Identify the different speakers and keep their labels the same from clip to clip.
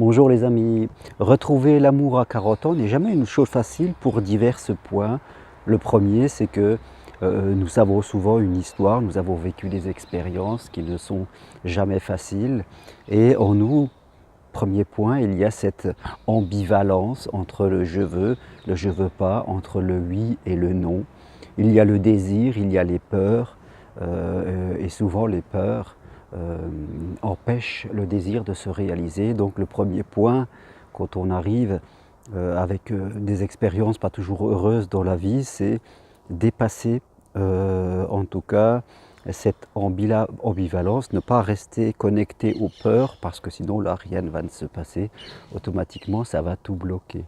Speaker 1: Bonjour les amis, retrouver l'amour à 40 ans n'est jamais une chose facile pour divers points. Le premier, c'est que nous avons souvent une histoire, nous avons vécu des expériences qui ne sont jamais faciles. Et en nous, premier point, il y a cette ambivalence entre le je veux pas, entre le oui et le non. Il y a le désir, il y a les peurs, et souvent les peurs empêche le désir de se réaliser. Donc le premier point, quand on arrive avec des expériences pas toujours heureuses dans la vie, c'est dépasser en tout cas cette ambivalence, ne pas rester connecté aux peurs parce que sinon là rien ne va se passer, automatiquement ça va tout bloquer.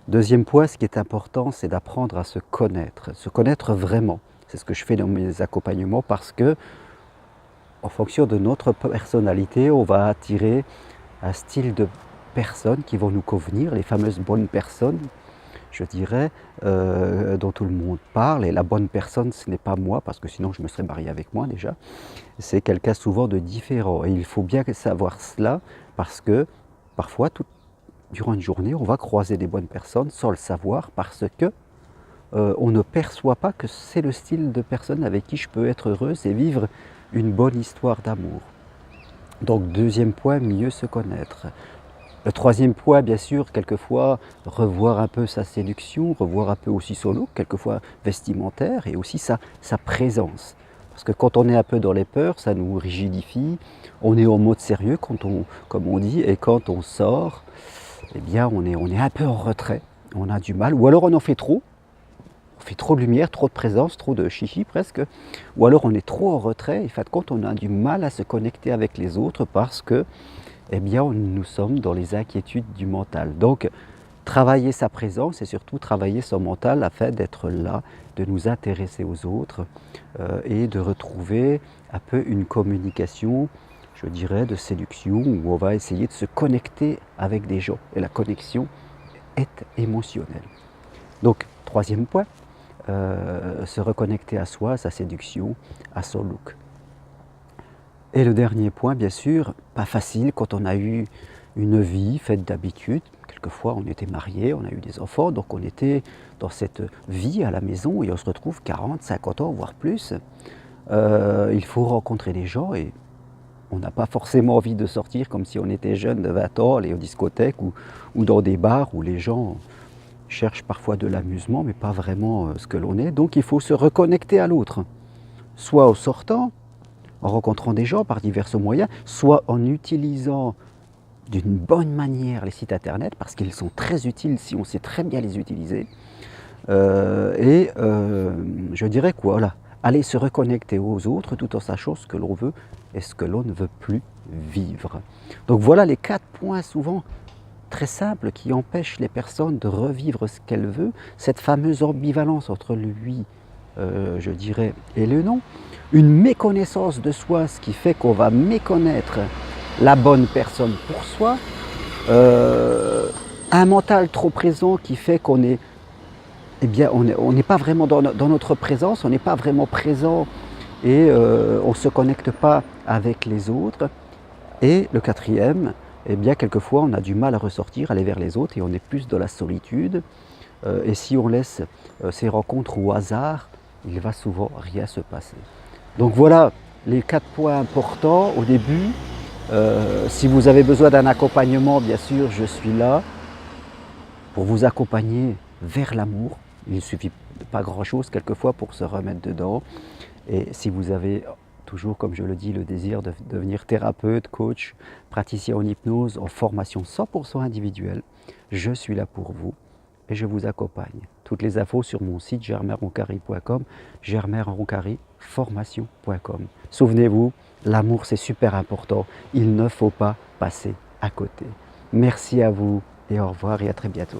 Speaker 1: Deuxième point, ce qui est important, c'est d'apprendre à se connaître vraiment. C'est ce que je fais dans mes accompagnements parce que en fonction de notre personnalité, on va attirer un style de personnes qui vont nous convenir, les fameuses bonnes personnes, je dirais, dont tout le monde parle. Et la bonne personne, ce n'est pas moi, parce que sinon je me serais marié avec moi déjà. C'est quelqu'un souvent de différent. Et il faut bien savoir cela, parce que parfois, durant une journée, on va croiser des bonnes personnes sans le savoir, parce que on ne perçoit pas que c'est le style de personne avec qui je peux être heureuse et vivre une bonne histoire d'amour. Donc deuxième point, mieux se connaître. Le troisième point, bien sûr, quelquefois revoir un peu sa séduction, revoir un peu aussi son look, quelquefois vestimentaire, et aussi sa présence. Parce que quand on est un peu dans les peurs, ça nous rigidifie, on est en mode sérieux, comme on dit, et quand on sort, eh bien on est un peu en retrait, on a du mal, ou alors on en fait trop. On fait trop de lumière, trop de présence, trop de chichi presque, ou alors on est trop en retrait, et en fin de compte on a du mal à se connecter avec les autres parce que, eh bien, nous sommes dans les inquiétudes du mental. Donc, travailler sa présence et surtout travailler son mental afin d'être là, de nous intéresser aux autres et de retrouver un peu une communication, je dirais, de séduction où on va essayer de se connecter avec des gens. Et la connexion est émotionnelle. Donc, troisième point, se reconnecter à soi, à sa séduction, à son look. Et le dernier point, bien sûr, pas facile quand on a eu une vie faite d'habitude. Quelquefois, on était mariés, on a eu des enfants, donc on était dans cette vie à la maison et on se retrouve 40, 50 ans, voire plus. Il faut rencontrer des gens et on n'a pas forcément envie de sortir comme si on était jeune de 20 ans, aller aux discothèques ou dans des bars où les gens cherchent parfois de l'amusement, mais pas vraiment ce que l'on est. Donc il faut se reconnecter à l'autre, soit en sortant, en rencontrant des gens par divers moyens, soit en utilisant d'une bonne manière les sites internet, parce qu'ils sont très utiles si on sait très bien les utiliser. Je dirais quoi, voilà, aller se reconnecter aux autres tout en sachant ce que l'on veut et ce que l'on ne veut plus vivre. Donc voilà les 4 points souvent très simples qui empêchent les personnes de revivre ce qu'elles veulent, cette fameuse ambivalence entre le oui, je dirais, et le non. Une méconnaissance de soi, ce qui fait qu'on va méconnaître la bonne personne pour soi. Un mental trop présent qui fait qu'on est, eh bien, on n'est pas vraiment dans notre présence, on n'est pas vraiment présent et on ne se connecte pas avec les autres. Et le quatrième, eh bien, quelquefois, on a du mal à ressortir, aller vers les autres et on est plus dans la solitude. Et si on laisse ces rencontres au hasard, il va souvent rien se passer. Donc voilà les 4 points importants au début. Si vous avez besoin d'un accompagnement, bien sûr, je suis là pour vous accompagner vers l'amour. Il ne suffit pas grand-chose quelquefois pour se remettre dedans. Et si vous avez toujours, comme je le dis, le désir de devenir thérapeute, coach, praticien en hypnose, en formation 100% individuelle, je suis là pour vous et je vous accompagne. Toutes les infos sur mon site germainroncari.com, germainroncari-formation.com. Souvenez-vous, l'amour c'est super important, il ne faut pas passer à côté. Merci à vous et au revoir et à très bientôt.